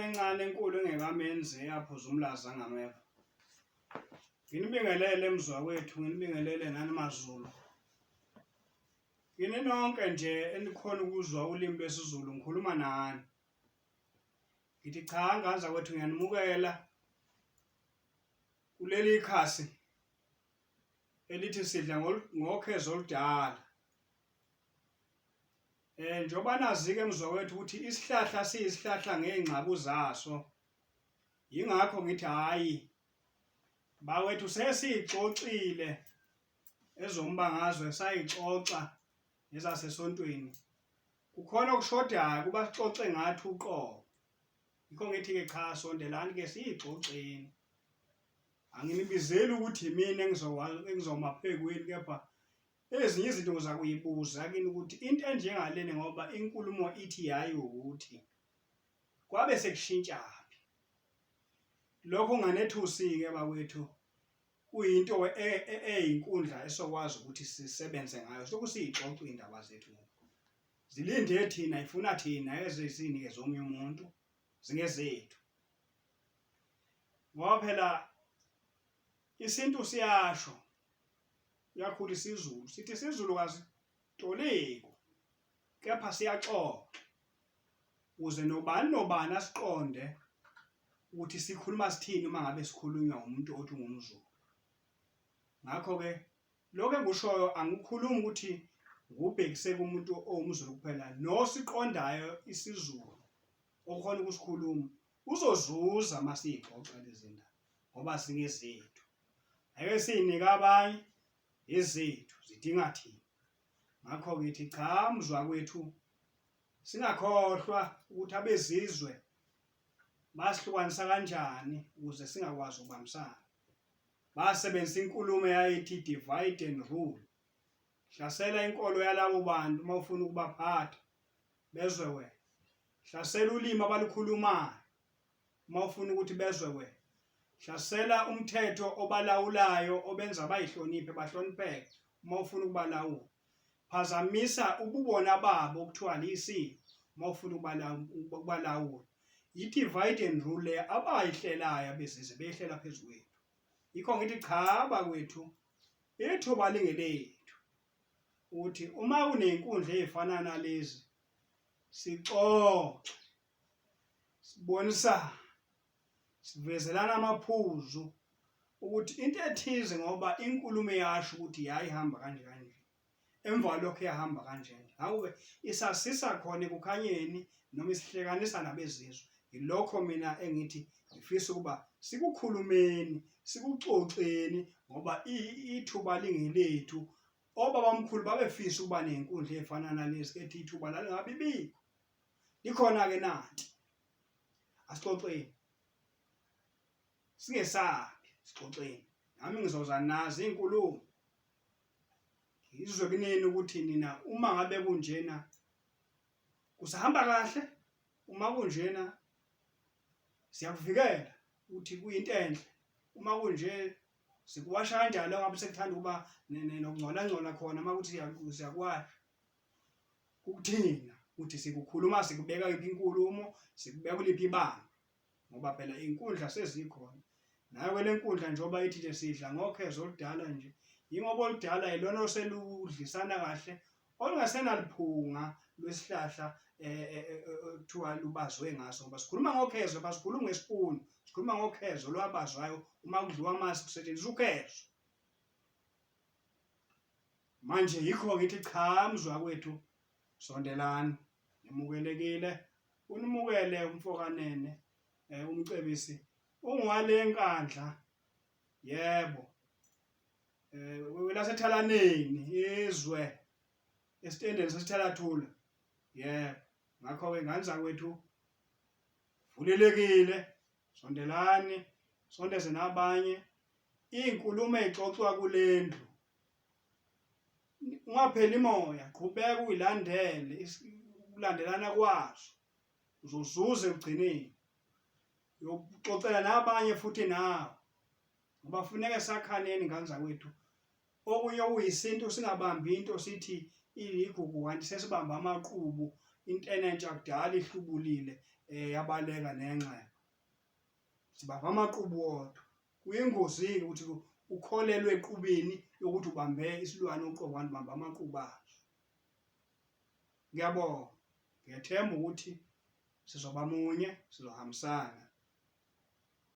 encane enkulu engekamenzi eyaphuza umlaza ngameva. Nginibingelele mzwakwethu, nginibingelele nani maZulu. Kini nonke nje enikhona ukuzwa ulimi lwesiZulu ngikhuluma nani. Ngithi cha ngaza kwethu ngiyanimukela kuleli khasi elithi sidla ngokhezo oludala. Njoba nazi-ke mzwakwethu ukuthi isihlahla siyisihlahla ngey'ngxabu zaso. Yingakho ngithi hhayi bawethu sesiy'xoxile ezombangazwe sayixoxa nezasesontweni. Kukhona okushodayo kuba sixoxe ngathi uqobo. Yikho ngithi-ke cha sondelani-ke siy'xoxeni. Anginibizeli ukuthi yimina engizoma phekwini, kepha ezinye izinto ngiza kuyibuza kini ukuthi into enjengalena ngoba inkulumo ithi hhayi ukuthi kwabe sekushintshaphi. Lokho kunganethusi-ke bakwethu kuyinto eyinkundla esokwazi ukuthi sisebenze ngayo. Soku siyixoxe iy'ndaba zethu. Zilinde thina, ifuna thina ezesini-ke zomunye umuntu zingezethu. Ngoba phela isintu siyasho, yakhula isiZulu sithi isiZulu kasitoliko kepha siyaxoxa ukuze nobani asiqonde ukuthi sikhuluma sithini uma ngabe sikhulunywa umuntu othi ungumZulu. Ngakho-ke lokho engikushoyo angikhulumi ukuthi ngubhekise kumuntu owumZulu kuphela, nosiqondayo isiZulu okhona ukusikhuluma uzozuza uma siyixoxa lezi ndaba ngoba singezethu. Ake siy'nike abanye ezethu zidinga thina. Ngakho ngithi cha mzwakwethu singakhohlwa ukuthi abezizwe basihlukanisa kanjani ukuze singakwazi ukubambisana. Basebenzisa inkulumo eyayithi divide and rule. Hlasela inkolo yalabo bantu uma ufuna ukubaphatha bezwe wena. Hlasela ulimi abalukhulumayo uma ufuna ukuthi bezwe wena. Hlasela umthetho obalawulayo obenza bayihloniphe bahlonipheke uma ufuna ukubalawula. Phazamisa ububona babo okuthiwa lisiko uma ufuna ukubalawula. I-divide and rule abayihlelayo abezizwe beyihlela phezu kwethu. Yikho ngithi cha bakwethu ithuba lingelethu ukuthi uma kuney'nkundla ey'fana nalezi sixoxe, sibonisane, sivezelana amaphuzu ukuthi into ethize ngoba inkulumo iyasho ukuthi hhayi ihamba kanje kanje, emva kwalokho iyahamba kanjena. Ngakho-ke isasisa khona ekukhanyeni noma isihlekanisa nabezizwe. Yilokho mina engithi ngifisa ukuba sikukhulumeni, sikuxoxeni ngoba ithuba lingelethu. Obabamkhulu babefisa ukuba ney'nkundla ey'fana nalezi, kethi ithuba lalingabi bikho. Likhona-ke nanti, asixoxeni, singesabi, sixoxeni. Nami ngizoza nazo iy'nkulumo ngizwe kunini ukuthi nina uma ngabe kunjena kusahamba kahle, uma kunjena siyakuvikela ukuthi kuyinto enhle, uma kunje sikuwasha kanjalo ngabe sekuthanda ukuba nokungcola khona uma kuthi siyakwasha. Kukuthina ukuthi sikukhuluma, sikubeka yiphi inkulumo, sikubeka kuliphi ibanga ngoba phela iy'nkundla sezikhona. Nayo kwele nkundla njengoba ithi nje sidla ngokhezo oludala nje, yingoba oludala yilona oseludlisana kahle olungasenaliphunga lwesihlahla kuthiwa lubazwe ngaso ngoba sikhuluma ngokhezo, basikhuluma ngesipuni, sikhuluma ngokhezo lwabazwayo. Uma kudliwa amasi kusetshenziswa ukhezo. Manje yikho ngithi cha mzwakwethu sondelani, nimukelekile, unimukele umfokanene umcebisi ungwale enkandla, yebo, laseThalaneni izwe esitendeni sesithalathula, yebo. Ngakho-ke nganza kwethu vulelekile, sondelani, sondeze nabanye. Iy'nkulumo ey'xoxwa kule ndlu ungapheli moya, qhubeka uyilandele ukulandelana kwazo uzozuza ekugcineni. Uyoxoxela nabanye futhi nawe ngoba funeke sakhaneni nganza kwethu. Okunye okuyisintu singabambi into sithi iligugu kanti sesibamba amaqhubu. Into enentsha kudala ihlubulile yabaleka nenxeba. Sibamba amaqhubu wodwa. Kuyingozi-ke ukuthi ukholelwe eqhubeni yokuthi ubambe isilwane uqobo kanti ubamba amaqhubu aso. Ngiyabonga, ngiyathemba ukuthi sizoba munye, sizohambisana.